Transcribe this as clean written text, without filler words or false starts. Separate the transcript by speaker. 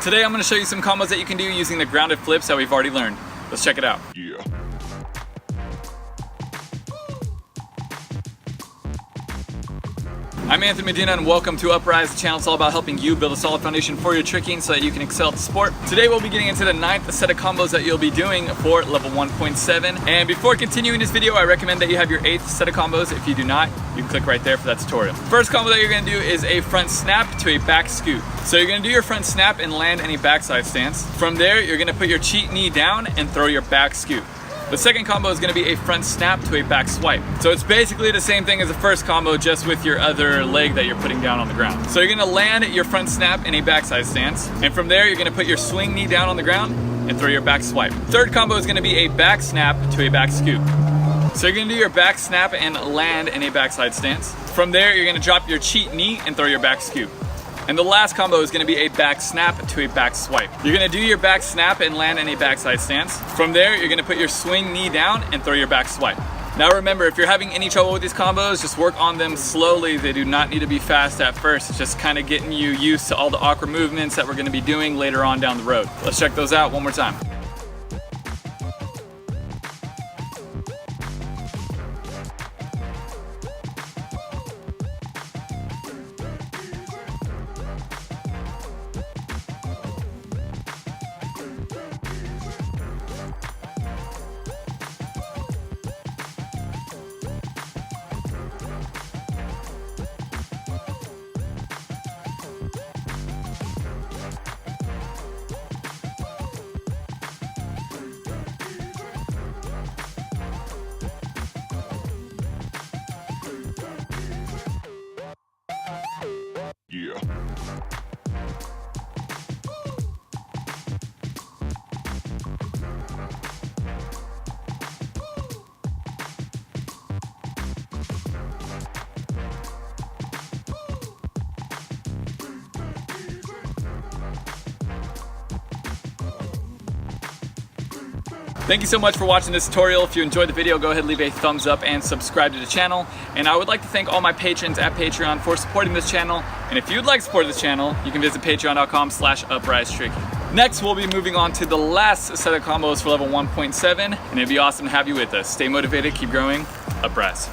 Speaker 1: Today I'm going to show you some combos that you can do using the grounded flips that we've already learned. Let's check it out.
Speaker 2: Yeah.
Speaker 1: I'm Anthony Medina and welcome to Upraiz. The channel is all about helping you build a solid foundation for your tricking so that you can excel at the sport. Today we'll be getting into the 9th set of combos that you'll be doing for level 1.7. And before continuing this video, I recommend that you have your 8th set of combos. If you do not, you can click right there for that tutorial. First combo that you're going to do is a front snap to a back scoot. So you're going to do your front snap and land any backside stance. From there, you're going to put your cheat knee down and throw your back scoot. The second combo is going to be a front snap to a back swipe. So it's basically the same thing as the first combo, just with your other leg that you're putting down on the ground. So you're going to land your front snap in a backside stance, and from there you're going to put your swing knee down on the ground and throw your back swipe. Third combo is going to be a back snap to a back scoot. So you're going to do your back snap and land in a backside stance. From there you're going to drop your cheat knee and throw your back scoot. And the last combo is going to be a back snap to a back swipe. You're going to do your back snap and land in a backside stance. From there, you're going to put your swing knee down and throw your back swipe. Now remember, if you're having any trouble with these combos, just work on them slowly. They do not need to be fast at first. It's just kind of getting you used to all the awkward movements that we're going to be doing later on down the road. Let's check those out one more time.
Speaker 2: Yeah.
Speaker 1: Thank you so much for watching this tutorial. If you enjoyed the video, go ahead and leave a thumbs up and subscribe to the channel. And I would like to thank all my patrons at Patreon for supporting this channel. And if you'd like to support this channel, you can visit patreon.com/Upraiz Tricking. Next, we'll be moving on to the last set of combos for level 1.7, and it'd be awesome to have you with us. Stay motivated, keep growing, Upraiz.